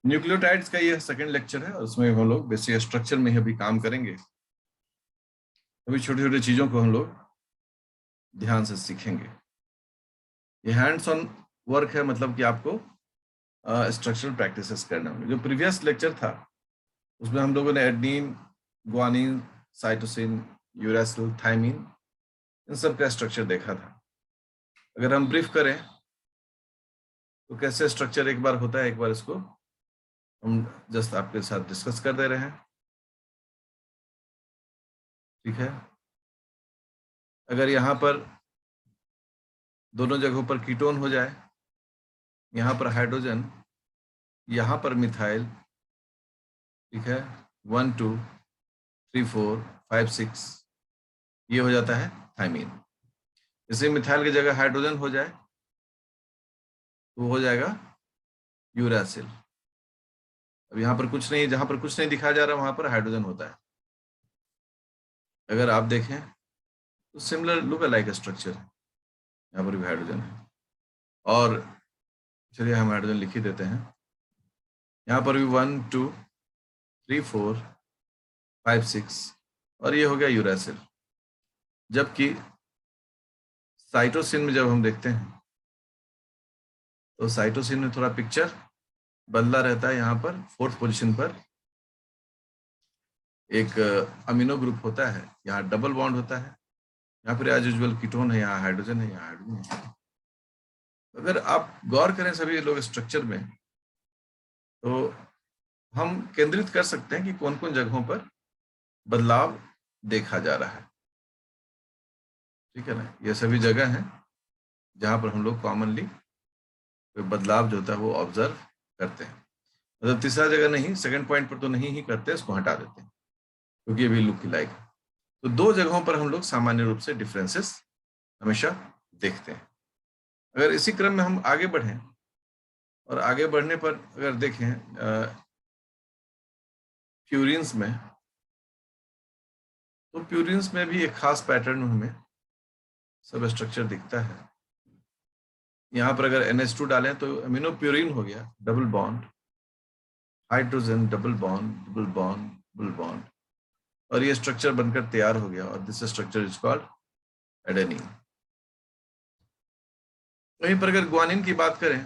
Nucleotides का ये second lecture है और उसमें हम लोग बेसिक स्ट्रक्चर में ही अभी काम करेंगे। अभी छोटी छोटी चीजों को हम लोग ध्यान से सीखेंगे। ये हैंड्स ऑन वर्क है, मतलब कि आपको स्ट्रक्चरल प्रैक्टिसेस करना होंगे। जो प्रीवियस लेक्चर था उसमें हम लोगों ने adenine, guanine, cytosine, uracil, thymine, इन सब का स्ट्रक्चर देखा था। अगर हम ब्रीफ करें तो कैसे स्ट्रक्चर एक बार होता है, एक बार इसको हम जस्ट आपके साथ डिस्कस कर दे रहे हैं। ठीक है, अगर यहाँ पर दोनों जगहों पर कीटोन हो जाए, यहाँ पर हाइड्रोजन, यहाँ पर मिथाइल, ठीक है, 1 2 3 4 5 6, ये हो जाता है थायमीन। इसे मिथाइल की जगह हाइड्रोजन हो जाए तो हो जाएगा यूरासिल। अब यहाँ पर कुछ नहीं, जहां पर कुछ नहीं दिखाया जा रहा वहां पर हाइड्रोजन होता है। अगर आप देखें तो सिमिलर लुक अलाइक स्ट्रक्चर है, यहाँ पर भी हाइड्रोजन है। और चलिए हम हाइड्रोजन लिख ही देते हैं। यहाँ पर भी 1 2 3 4 5 6, और ये हो गया यूरासिल। जबकि साइटोसिन में जब हम देखते हैं तो साइटोसिन में थोड़ा पिक्चर बदला रहता है। यहाँ पर 4th पोजीशन पर एक अमीनो ग्रुप होता है, यहाँ डबल बॉन्ड होता है। यहाँ पर एज यूजुअल कीटोन है, यहाँ हाइड्रोजन है, यहाँ हाइड्रोजन है। अगर आप गौर करें सभी लोग स्ट्रक्चर में तो हम केंद्रित कर सकते हैं कि कौन कौन जगहों पर बदलाव देखा जा रहा है। ठीक है ना, ये सभी जगह हैं जहां पर हम लोग कॉमनली कोई बदलाव जो होता है वो ऑब्जर्व करते हैं। मतलब तीसरा जगह नहीं, सेकंड पॉइंट पर तो नहीं ही करते, इसको हटा देते हैं क्योंकि ये भी लुक लाइक। तो दो जगहों पर हम लोग सामान्य रूप से डिफरेंसेस हमेशा देखते हैं। अगर इसी क्रम में हम आगे बढ़ें और आगे बढ़ने पर अगर देखें प्यूरिन्स में, तो प्यूरिन्स में भी एक खास पैटर्न हमें सब स्ट्रक्चर दिखता है। यहाँ पर अगर NH2 डालें तो अमीनो प्यूरिन हो गया, double bond, hydrogen, double bond, double bond, double bond, और ये स्ट्रक्चर बनकर तैयार हो गया और this structure is called adenine. वहीं पर अगर ग्वानिन की बात करें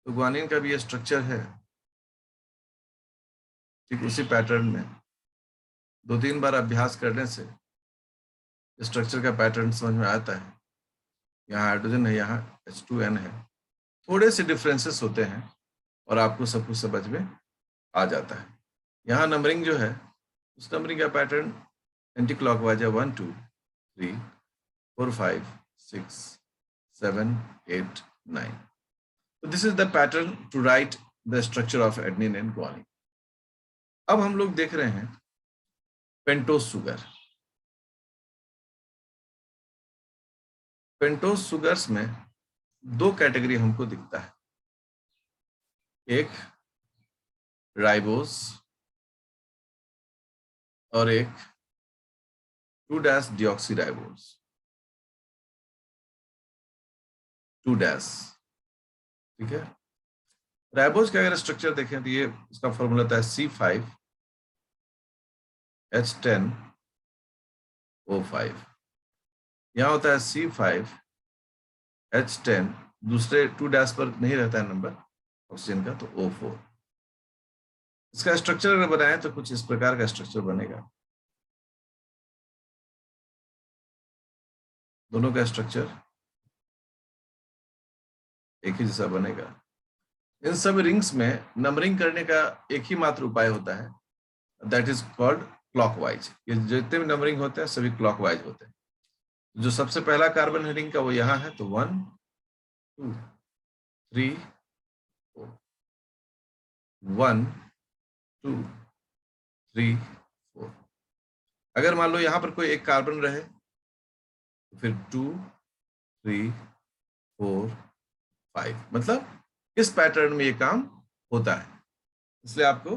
तो ग्वानिन का भी ये स्ट्रक्चर है, ठीक उसी पैटर्न में। 2-3 बार अभ्यास करने से स्ट्रक्चर का पैटर्न समझ में आता है। यहाँ हाइड्रोजन है, यहाँ H2N है, थोड़े से डिफरेंसेस होते हैं और आपको सब कुछ समझ में आ जाता है। यहाँ नंबरिंग जो है उस नंबरिंग का पैटर्न एंटी क्लॉकवाइज है, 1 2 3 4 5 6 7 8 9। So this is the pattern to write the structure of adenine and guanine. अब हम लोग देख रहे हैं पेंटोज सुगर। पेंटोज सुगर्स में दो कैटेगरी हमको दिखता है, एक राइबोस और एक 2-deoxyराइबोस। 2 ठीक है। राइबोस का अगर स्ट्रक्चर देखें तो ये इसका फॉर्मूला होता है C5H10O5। यहाँ होता है C5H10, दूसरे 2 पर नहीं रहता है नंबर ऑक्सीजन का, तो O4। इसका स्ट्रक्चर अगर बनाए तो कुछ इस प्रकार का स्ट्रक्चर बनेगा। दोनों का स्ट्रक्चर एक ही जैसा बनेगा। इन सब रिंग्स में नंबरिंग करने का एक ही मात्र उपाय होता है, दैट इज कॉल्ड क्लॉकवाइज। ये जितने भी नंबरिंग होते हैं सभी क्लॉकवाइज होते हैं। जो सबसे पहला कार्बन है रिंग का वो यहाँ है, तो 1 2 3 4, 1 2 3 4। अगर मान लो यहाँ पर कोई एक कार्बन रहे तो फिर 2 3 4 5, मतलब इस पैटर्न में ये काम होता है। इसलिए आपको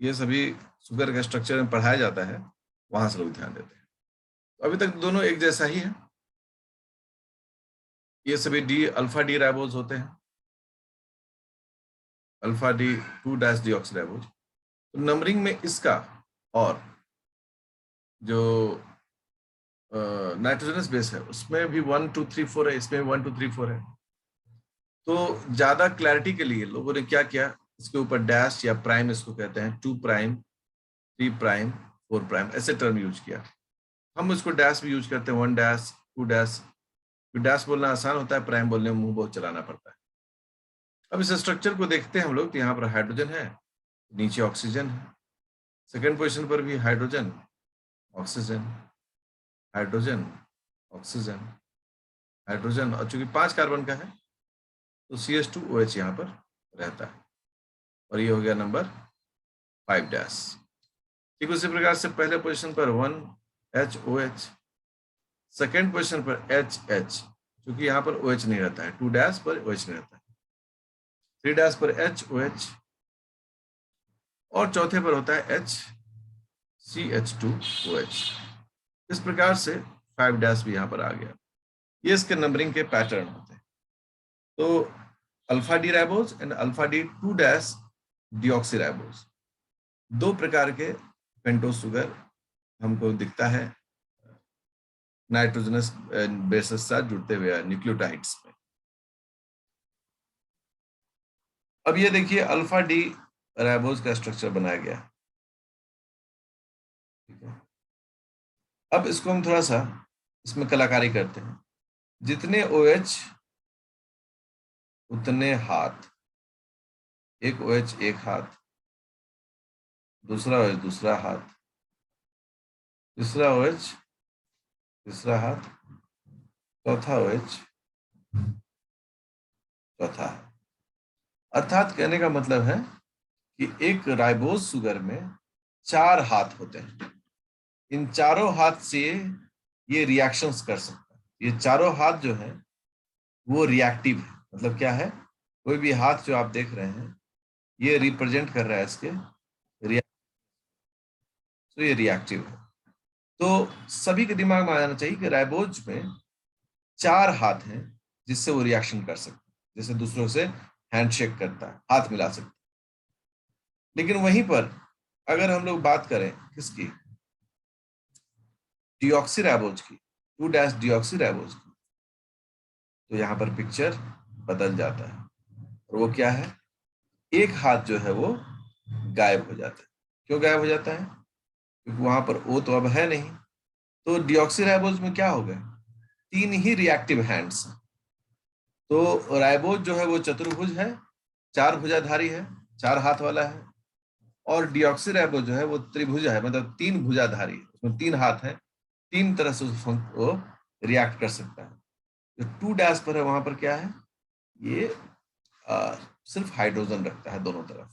ये सभी शुगर का स्ट्रक्चर में पढ़ाया जाता है, वहां से लोग ध्यान देते हैं। तो अभी तक दोनों एक जैसा ही है। ये सभी अल्फा डी राइबोज होते हैं। Alpha D 2' deoxyribose. तो नंबरिंग में इसका और जो नाइट्रोजनस बेस है उसमें भी 1 2 3 4 है, इसमें 1 2 3 4 है। तो ज्यादा क्लैरिटी के लिए लोगों ने क्या किया, इसके ऊपर डैश या प्राइम इसको कहते हैं, 2 प्राइम 3 प्राइम 4 प्राइम ऐसे टर्म यूज किया। हम इसको डैश भी यूज करते हैं, 1 डैश 2 डैश। डैश बोलना आसान होता है, प्राइम बोलने में मुंह बहुत चलाना पड़ता है। अब इस स्ट्रक्चर को देखते हैं हम लोग, तो यहाँ पर हाइड्रोजन है, नीचे ऑक्सीजन है, सेकेंड पोजिशन पर भी hydrogen oxygen hydrogen oxygen hydrogen, और चूंकि 5 कार्बन का है तो CH2OH यहाँ पर रहता है, और ये हो गया नंबर 5'। ठीक उसी प्रकार से पहले पोजीशन पर 1HOH, सेकेंड पोजीशन पर HH, क्योंकि यहाँ पर OH नहीं रहता है, 2' पर OH नहीं रहता है, 3' पर HOH, और चौथे पर होता है CH2OH। इस प्रकार से 5' भी यहाँ पर आ गया। ये इसके नंबरिंग के पैटर्न होते हैं। तो alpha D ribose and alpha D 2' deoxyribose, 2 प्रकार के पेंटोज शुगर हमको दिखता है नाइट्रोजनस बेसेस साथ जुड़ते हुए न्यूक्लियोटाइड्स में। अब ये देखिए अल्फा डी राइबोज का स्ट्रक्चर बनाया गया, ठीक है। अब इसको हम थोड़ा सा इसमें कलाकारी करते हैं। जितने OH उतने हाथ, एक OH एक हाथ, दूसरा OH दूसरा हाथ, तीसरा OH तीसरा हाथ, चौथा OH चौथा हाथ। अर्थात कहने का मतलब है कि एक राइबोज शुगर में 4 हाथ होते हैं। इन चारों हाथ से ये रिएक्शंस कर सकता है। ये चारों हाथ जो है वो रिएक्टिव है। मतलब क्या है, कोई भी हाथ जो आप देख रहे हैं ये रिप्रेजेंट कर रहा है इसके तो ये रिएक्टिव है। तो सभी के दिमाग में आ जाना चाहिए कि राइबोज में 4 हाथ हैं जिससे वो रिएक्शन कर सकता है, जैसे दूसरों से हैंडशेक करता है, हाथ मिला सकता है। लेकिन वहीं पर अगर हम लोग बात करें किसकी, डीऑक्सीराइबोज की, 2' डीऑक्सीराइबोज की, तो यहाँ पर पिक्चर बदल जाता है। और वो क्या है, एक हाथ जो है वो गायब हो जाता है। क्यों गायब हो जाता है, क्योंकि वहां पर O तो अब है नहीं। तो डीऑक्सीराइबोज में क्या हो गए, 3 ही रिएक्टिव हैंड्स हैं। तो राइबोज जो है वो चतुर्भुज है, 4 भुजाधारी है, 4 हाथ वाला है। और डीऑक्सीराइबोज जो है वो त्रिभुज है, मतलब 3 भुजाधारी है, उसमें 3 हाथ है, 3 तरह से वो रिएक्ट कर सकता है। जो 2' पर है वहां पर क्या है, ये सिर्फ हाइड्रोजन रखता है दोनों तरफ।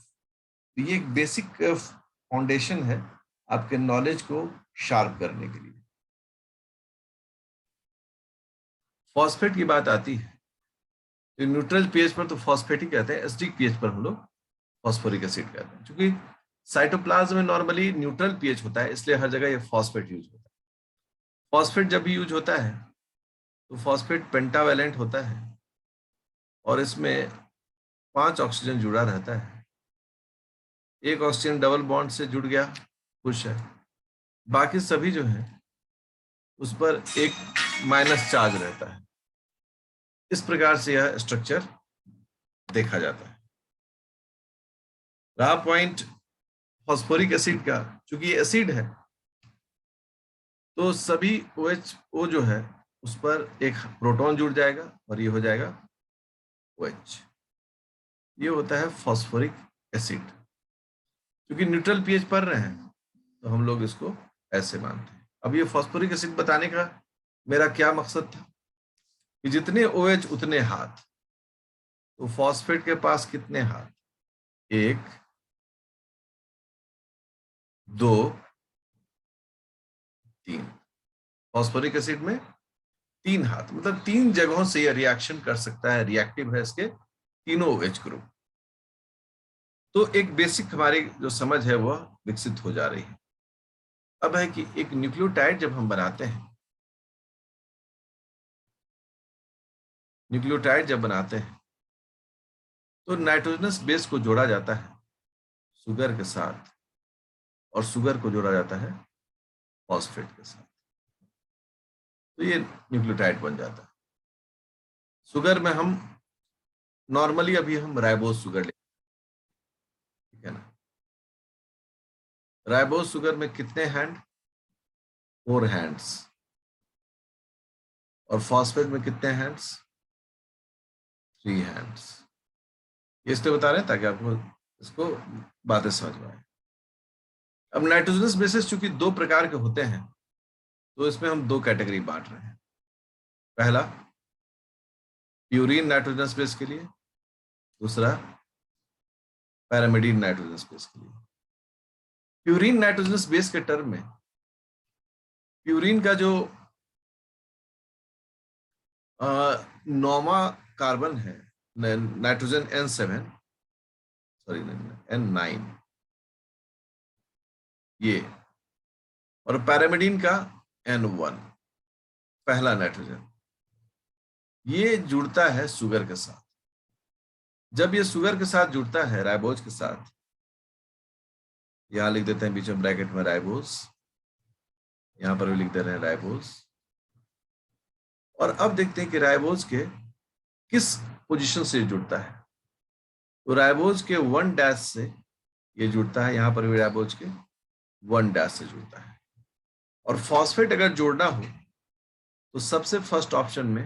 तो ये एक बेसिक फाउंडेशन है आपके नॉलेज को शार्प करने के लिए। फॉस्फेट की बात आती है तो न्यूट्रल पीएच पर तो फॉस्फेट ही कहते हैं, एसिडिक पीएच पर हम लोग फॉस्फोरिक एसिड कहते हैं। क्योंकि साइटोप्लाज्म में नॉर्मली न्यूट्रल पीएच होता है, इसलिए हर जगह ये फॉस्फेट यूज होता है। फॉस्फेट जब भी यूज होता है तो फॉस्फेट पेंटावैलेंट होता है और इसमें 5 ऑक्सीजन जुड़ा रहता है। एक ऑक्सीजन डबल बॉन्ड से जुड़ गया, खुश है। बाकी सभी जो है उस पर एक माइनस चार्ज रहता है। इस प्रकार से यह स्ट्रक्चर देखा जाता है। रहा पॉइंट फॉस्फोरिक एसिड का, चूंकि ये एसिड है तो सभी OH जो है उस पर एक प्रोटॉन जुड़ जाएगा और ये हो जाएगा OH। ये होता है फॉस्फोरिक एसिड। क्योंकि न्यूट्रल पीएच पढ़ रहे हैं तो हम लोग इसको ऐसे मानते हैं। अब ये फॉस्फोरिक एसिड बताने का मेरा क्या मकसद था कि जितने OH उतने हाथ। तो फॉस्फेट के पास कितने हाथ, 1 2 3। फॉस्फोरिक एसिड में 3 हाथ, मतलब 3 जगहों से यह रिएक्शन कर सकता है, रिएक्टिव है इसके तीनों OH ग्रुप। तो एक बेसिक हमारी जो समझ है वह विकसित हो जा रही है। अब है कि एक न्यूक्लियोटाइड जब हम बनाते हैं, न्यूक्लियोटाइड जब बनाते हैं तो नाइट्रोजनस बेस को जोड़ा जाता है शुगर के साथ और शुगर को जोड़ा जाता है फॉस्फेट के साथ, तो ये न्यूक्लियोटाइड बन जाता है। शुगर में हम नॉर्मली अभी हम राइबोज शुगर लेते हैं, ठीक है ना। राइबोज शुगर में कितने हैंड? 4 हैंड्स। और फॉस्फेट में कितने हैंड्स? 3 हैंड्स। ये इसलिए बता रहे हैं ताकि आपको इसको बातें समझ में आए। अब नाइट्रोजनस बेसिस चूंकि 2 प्रकार के होते हैं, तो इसमें हम 2 कैटेगरी बांट रहे हैं। पहला प्यूरीन नाइट्रोजनस बेस के लिए, दूसरा पैरामिडीन नाइट्रोजनस बेस के लिए। प्यूरीन नाइट्रोजनस बेस के टर्म में प्यूरीन का जो 9वां कार्बन है नाइट्रोजन N7, सॉरी N9, ये, और पैरामिडीन का N1 पहला नाइट्रोजन, ये जुड़ता है शुगर के साथ। जब ये शुगर के साथ जुड़ता है राइबोज के साथ, यहां लिख देते हैं बीच में ब्रैकेट में राइबोज, यहां पर भी लिख दे रहे हैं राइबोज। और अब देखते हैं कि राइबोज के किस पोजीशन से जुड़ता है। तो राइबोज के 1 डैश से ये जुड़ता है, यहां पर भी राइबोज के 1 डैश से जुड़ता है। और फॉस्फेट अगर जोड़ना हो तो सबसे फर्स्ट ऑप्शन में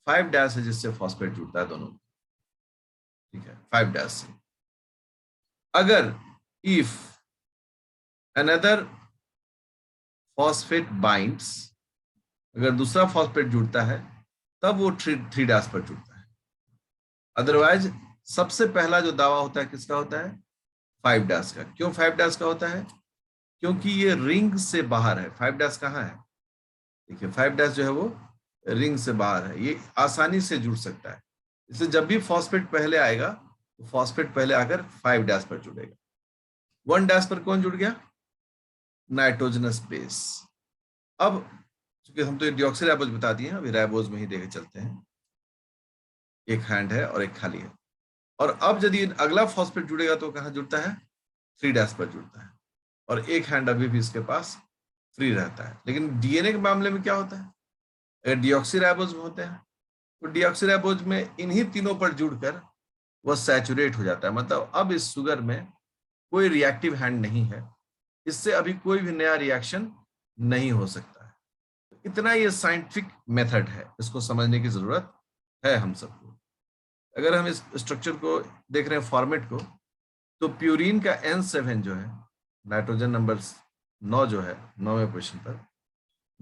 5 डैश है जिससे फॉस्फेट जुड़ता है दोनों, ठीक है, 5 डैश से। अगर इफ अनदर फॉस्फेट बाइंड्स, अगर दूसरा फॉस्फेट जुड़ता है तब वो 3 डैश पर जुड़ता है। अदरवाइज सबसे पहला जो दावा होता है किसका होता है? 5 डैश का। क्यों 5 डैश का होता है? क्योंकि ये रिंग से बाहर है। 5 डैश कहाँ है? देखिए 5 डैश जो है वो रिंग से बाहर है, ये आसानी से जुड़ सकता है। इसलिए जब भी फॉस्फेट पहले आएगा तो फॉस्फेट पहले आकर 5 डैश पर जुड़ेगा। 1 डैश पर कौन जुड़ गया? Nitrogenous base. अब चूंकि हम तो डिऑक्सीराइबोज बता दिए हैं, अभी राइबोज में ही देखे चलते हैं। एक हैंड है और एक खाली है। और अब यदि अगला फॉस्फेट जुड़ेगा तो कहाँ जुड़ता है? 3 डैश पर जुड़ता है। और एक हैंड अभी भी इसके पास फ्री रहता है। लेकिन डीएनए के मामले में क्या होता है? अगर डिऑक्सीराइबोज में होते हैं तो डिऑक्सीराइबोज में इन्हीं तीनों पर जुड़कर वह सैचुरेट हो जाता है। मतलब अब इस शुगर में कोई रिएक्टिव हैंड नहीं है, इससे अभी कोई भी नया रिएक्शन नहीं हो सकता है। इतना ये साइंटिफिक मेथड है, इसको समझने की जरूरत है हम सबको। अगर हम इस स्ट्रक्चर को देख रहे हैं फॉर्मेट को, तो प्यूरीन का N7 जो है नाइट्रोजन नंबर 9 जो है 9वें पोजीशन पर,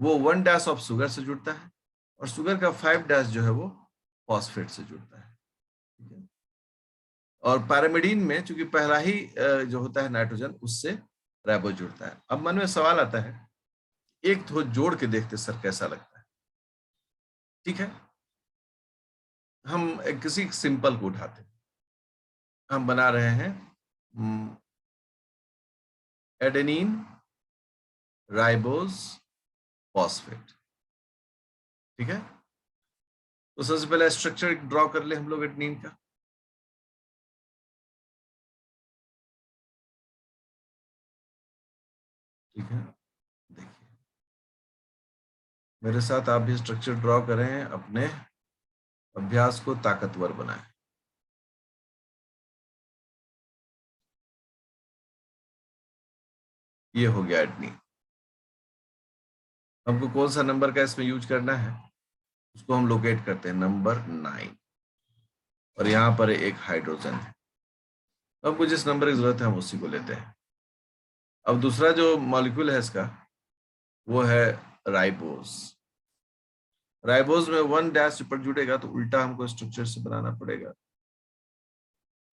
वो 1 डैश ऑफ शुगर से जुड़ता है और शुगर का 5 डैश जो है वो फॉस्फेट से जुड़ता है, ठीक है। और पैरामिडीन में चूंकि पहला ही जो होता है नाइट्रोजन, उससे राइबोज जुड़ता है। अब मन में सवाल आता है, एक तो जोड़ के देखते सर कैसा लगता है, ठीक है। हम किसी सिंपल को उठाते हैं, हम बना रहे हैं एडेनिन राइबोज फॉस्फेट, ठीक है। तो सबसे पहले स्ट्रक्चर ड्रॉ कर ले हम लोग एडेनिन का। ठीक है, देखिए मेरे साथ आप भी स्ट्रक्चर ड्रॉ करें, अपने अभ्यास को ताकतवर बनाएं। ये हो गया एडेनिन। हमको कौन सा नंबर का इसमें यूज करना है उसको हम लोकेट करते हैं, नंबर 9। और यहाँ पर एक हाइड्रोजन है, हमको जिस नंबर की जरूरत है हम उसी को लेते हैं। अब दूसरा जो मॉलिक्यूल है इसका वो है राइबोज। राइबोज में 1 डैश ऊपर जुड़ेगा तो उल्टा हमको स्ट्रक्चर से बनाना पड़ेगा,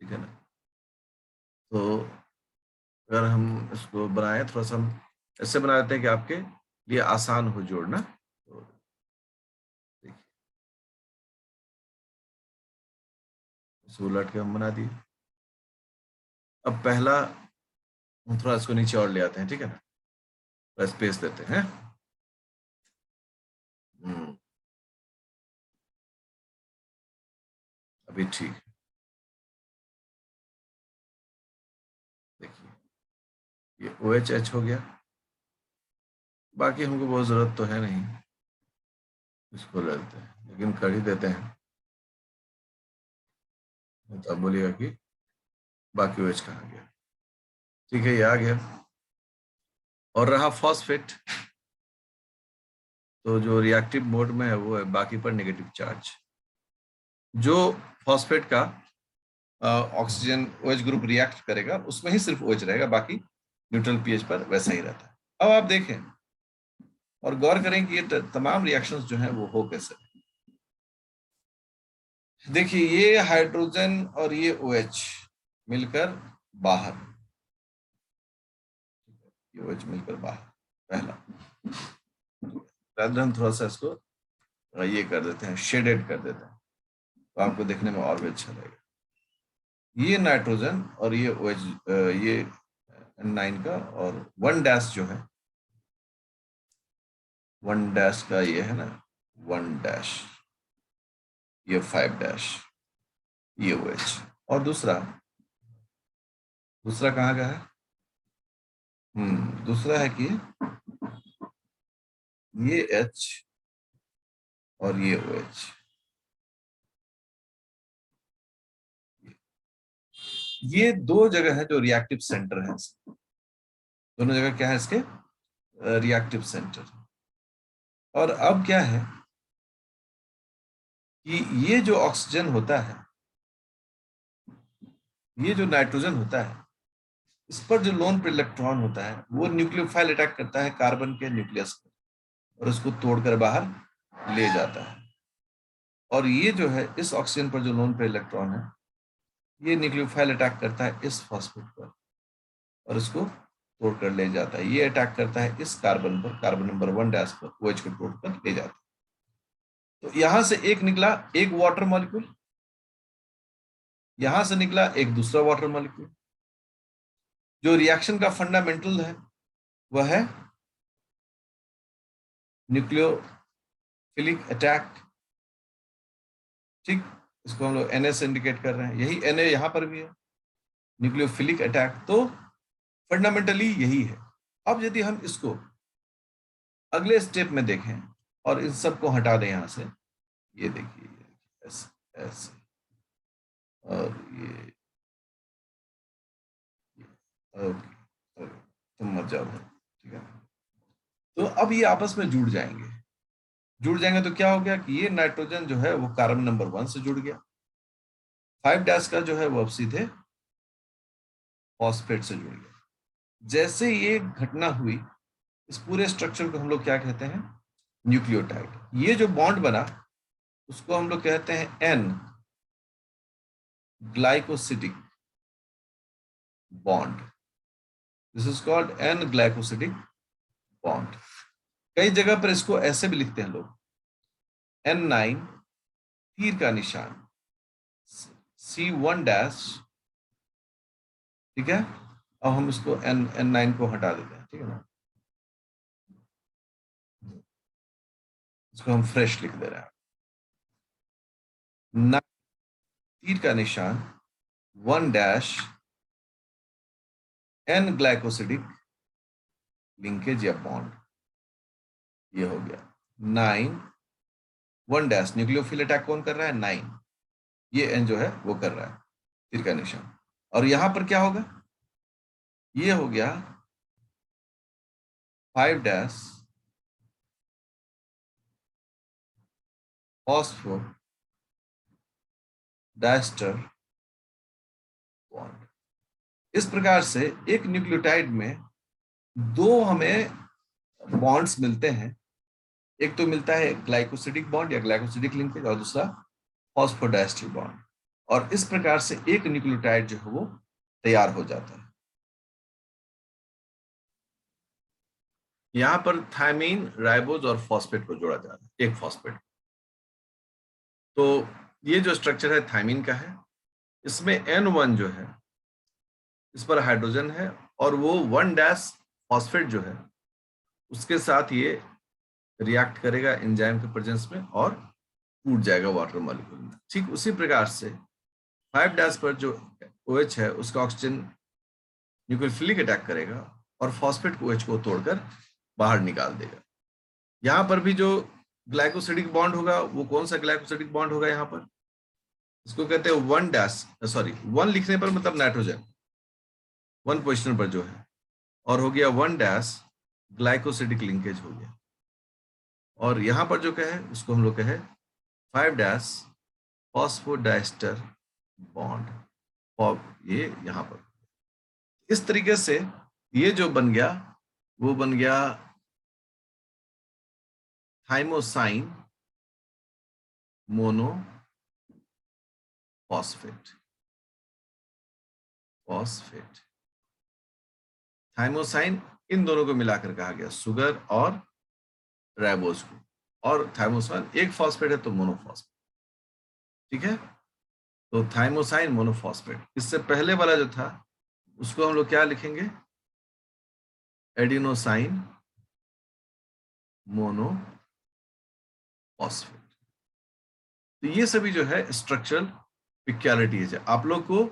ठीक है ना। तो अगर हम इसको बनाएं, थोड़ा सा हम ऐसे बना देते हैं कि आपके लिए आसान हो जोड़ना। तो देखिए इसको उलट के हम बना दिए। अब पहला हम थोड़ा इसको नीचे और ले आते हैं, ठीक है ना, थोड़ा स्पेस देते हैं। अभी ठीक है। ये OH हो गया, बाकी हमको बहुत जरूरत तो है नहीं, इसको ले लेते हैं, लेकिन कर ही देते हैं, तो अब बोलिएगा कि बाकी OH कहाँ गया। ठीक है, ये आ गया। और रहा फॉस्फेट, तो जो रिएक्टिव मोड में है वो है बाकी पर नेगेटिव चार्ज। जो फॉस्फेट का ऑक्सीजन OH ग्रुप रिएक्ट करेगा उसमें ही सिर्फ OH रहेगा, बाकी न्यूट्रल पीएच पर वैसा ही रहता है। अब आप देखें और गौर करें कि ये तमाम रिएक्शंस जो हैं वो हो कैसे। देखिए, ये हाइड्रोजन और ये OH मिलकर बाहर, ये OH मिलकर बाहर, पहला। हम थोड़ा सा इसको ये कर देते हैं, शेडेड कर देते हैं, तो आपको देखने में और भी अच्छा लगेगा। ये नाइट्रोजन और ये OH, ये N9 का, और 1' जो है, 1' का ये है ना, 1', ये 5', ये OH। और दूसरा कहाँ का है? दूसरा है कि ये H और ये OH, ये दो जगह है जो रिएक्टिव सेंटर है। दोनों जगह क्या है इसके? Reactive centre. और अब क्या है कि ये जो ऑक्सीजन होता है, ये जो नाइट्रोजन होता है, इस पर जो लोन पेयर इलेक्ट्रॉन होता है वो न्यूक्लियोफाइल अटैक करता है कार्बन के न्यूक्लियस पर और उसको तोड़कर बाहर ले जाता है। और ये जो है, इस ऑक्सीजन पर जो लोन पेयर इलेक्ट्रॉन है, ये न्यूक्लियोफाइल अटैक करता है इस फॉस्फेट पर और इसको तोड़कर ले जाता है। ये अटैक करता है इस कार्बन पर, कार्बन नंबर 1' पर, OH को तोड़कर ले जाता है। तो यहां से एक निकला एक वाटर मॉलिक्यूल, यहां से निकला एक दूसरा वाटर मॉलिक्यूल। जो रिएक्शन का फंडामेंटल है वह है न्यूक्लियोफिलिक अटैक। ठीक, इसको हम लोग Na से इंडिकेट कर रहे हैं, यही Na यहां पर भी है, न्यूक्लियोफिलिक अटैक। तो फंडामेंटली यही है। अब यदि हम इसको अगले स्टेप में देखें और इन सबको हटा दें यहां से, ये देखिए ऐसे ऐसे, और ये ओके, तुम मत जाओ, ठीक है। तो अब ये आपस में जुड़ जाएंगे, तो क्या हो गया कि ये नाइट्रोजन जो है वो कार्बन नंबर 1 से जुड़ गया, 5' का जो है वो अब सीधे फॉस्फेट से जुड़ गया। जैसे ये घटना हुई, इस पूरे स्ट्रक्चर को हम लोग क्या कहते हैं? न्यूक्लियोटाइड। ये जो बॉन्ड बना उसको हम लोग कहते हैं N glycosidic bond. This is called N glycosidic bond. कई जगह पर इसको ऐसे भी लिखते हैं लोग, N9 तीर का निशान, C1', ठीक है। अब हम इसको N9 को हटा देते हैं, ठीक है ना, इसको हम फ्रेश लिख दे रहे हैं। तीर का निशान 1' N ग्लाइकोसिडिक लिंकेज या बॉन्ड, ये हो गया 9 1' न्यूक्लियोफिल अटैक कौन कर रहा है? 9, ये N जो है वो कर रहा है तीर का निशान। और यहां पर क्या होगा? ये हो गया 5' फॉस्फो डायस्टर बॉन्ड। इस प्रकार से एक न्यूक्लियोटाइड में दो हमें बॉन्ड्स मिलते हैं। एक तो मिलता है ग्लाइकोसिडिक बॉन्ड या ग्लाइकोसिडिक लिंकेज, और दूसरा फॉस्फोडाइस्टर बॉन्ड। और इस प्रकार से एक न्यूक्लियोटाइड जो है वो तैयार हो जाता है। यहां पर थायमीन, राइबोज और फॉस्फेट को जोड़ा जा रहा है, एक फॉस्फेट। तो ये जो स्ट्रक्चर है थायमीन का है, इसमें N1 जो है इस पर हाइड्रोजन है, और वो 1' फॉस्फेट जो है उसके साथ ये रिएक्ट करेगा एंजाइम के प्रेजेंस में और टूट जाएगा वाटर मॉलिक्यूल में। ठीक उसी प्रकार से 5' पर जो OH है उसका ऑक्सीजन न्यूक्लियोफिलिक अटैक करेगा और फॉस्फेट को OH को तोड़कर बाहर निकाल देगा। यहाँ पर भी जो ग्लाइकोसिडिक बॉन्ड होगा वो कौन सा ग्लाइकोसिडिक बॉन्ड होगा? यहाँ पर इसको कहते हैं 1 लिखने पर मतलब नाइट्रोजन 1 पोजिशन पर जो है, और हो गया 1 ग्लाइकोसिडिक लिंकेज हो गया। और यहाँ पर जो कहे उसको हम लोग कहे 5 फॉस्फोडाइस्टर बॉन्ड, और ये यहाँ पर इस तरीके से ये जो बन गया वो बन गया थाइमोसाइन मोनोफॉस्फेट। थाइमोसाइन इन दोनों को मिलाकर कहा गया, शुगर और राइबोज को, और थाइमोसाइन एक फॉस्फेट है तो मोनोफॉस्फेट। ठीक है, तो थाइमोसाइन मोनोफॉस्फेट। इससे पहले वाला जो था उसको हम लोग क्या लिखेंगे? Adenosine monophosphate. तो ये सभी जो है स्ट्रक्चरल पिक्युलिटीज है। आप लोग को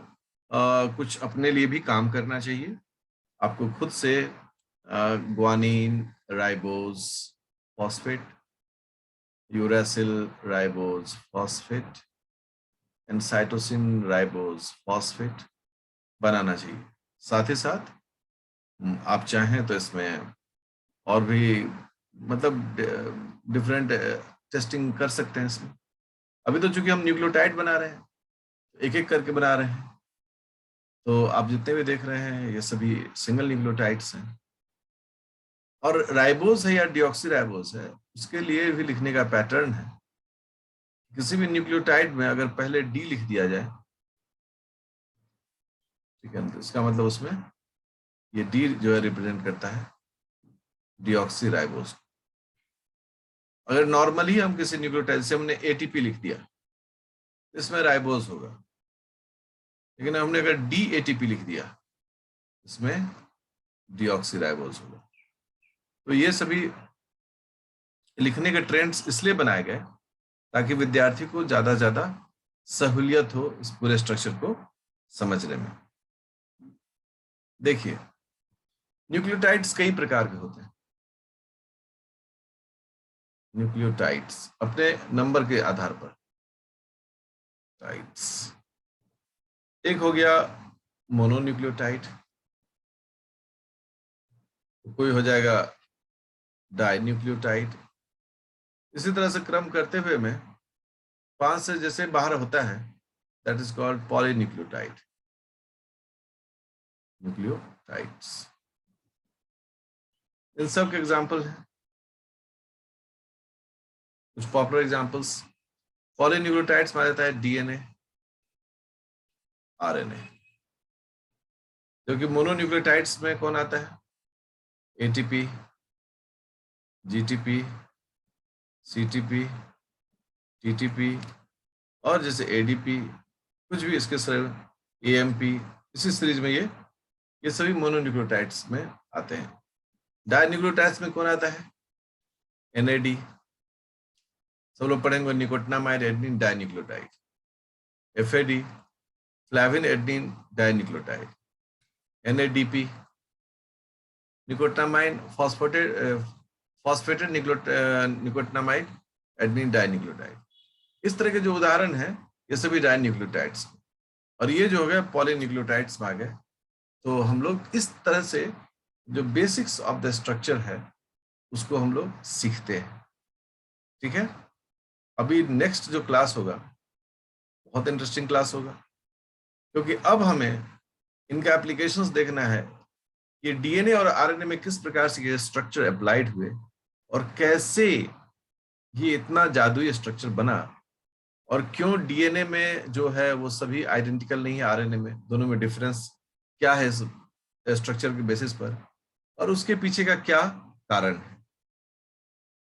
कुछ अपने लिए भी काम करना चाहिए। आपको खुद से guanine ribose phosphate, uracil ribose phosphate and cytosine ribose phosphate बनाना चाहिए। साथ ही साथ आप चाहें तो इसमें और भी मतलब डिफरेंट टेस्टिंग कर सकते हैं इसमें। अभी तो चूंकि हम न्यूक्लियोटाइड बना रहे हैं, एक एक करके बना रहे हैं, तो आप जितने भी देख रहे हैं ये सभी सिंगल न्यूक्लियोटाइड्स हैं। और राइबोज है या डिऑक्सी राइबोज है, उसके लिए भी लिखने का पैटर्न है। किसी भी न्यूक्लियोटाइड में अगर पहले डी लिख दिया जाए, ठीक है, तो इसका मतलब उसमें ये डी जो है रिप्रेजेंट करता है डिऑक्सी राइबोज। अगर नॉर्मली हम किसी न्यूक्लियोटाइड से हमने एटीपी लिख दिया, इसमें राइबोज होगा, लेकिन हमने अगर डी एटीपी लिख दिया, इसमें डिऑक्सी राइबोज होगा। तो ये सभी लिखने के ट्रेंड्स इसलिए बनाए गए ताकि विद्यार्थी को ज्यादा ज्यादा सहूलियत हो इस पूरे स्ट्रक्चर को समझने में। देखिए, न्यूक्लियोटाइड्स कई प्रकार के होते हैं। न्यूक्लियोटाइड्स अपने नंबर के आधार पर टाइड्स, एक हो गया मोनोन्यूक्लियोटाइड, कोई हो जाएगा डाइन्यूक्लियोटाइड। इसी तरह से क्रम करते हुए में 5 से जैसे बाहर होता है, that is called polynucleotide. Nucleotides इन सब के एग्जाम्पल हैं, कुछ पॉपुलर एग्जाम्पल्स। पॉलीन्यूक्लियोटाइड्स माना जाता है डीएनए, आरएनए, क्योंकि मोनोन्यूक्लियोटाइड्स में कौन आता है? एटीपी, जीटीपी, सीटीपी, टीटीपी, और जैसे एडीपी, कुछ भी इसके एएमपी, इसी सीरीज में ये सभी मोनोन्यूक्लियोटाइड्स में आते हैं। डाइन्यूक्लियोटाइड्स में कौन आता है? एनएडी, सब लोग पढ़ेंगे, nicotinamide adenine dinucleotide. FAD, flavin adenine dinucleotide. NADP, nicotinamide phosphated nicotinamide adenine dinucleotide. इस तरह के जो उदाहरण हैं ये सभी डाइन्यूक्लियोटाइड्स, और ये जो हो गया पॉलीन्यूक्लियोटाइड्स में आ गए। तो हम लोग इस तरह से जो बेसिक्स ऑफ द स्ट्रक्चर है उसको हम लोग सीखते हैं। ठीक है, अभी नेक्स्ट जो क्लास होगा बहुत इंटरेस्टिंग क्लास होगा, क्योंकि अब हमें इनका एप्लीकेशंस देखना है कि डीएनए और आरएनए में किस प्रकार से ये स्ट्रक्चर अप्लाइड हुए और कैसे ये इतना जादुई स्ट्रक्चर बना, और क्यों डीएनए में जो है वो सभी आइडेंटिकल नहीं है, आरएनए में दोनों में डिफरेंस क्या है स्ट्रक्चर के बेसिस पर, और उसके पीछे का क्या कारण है।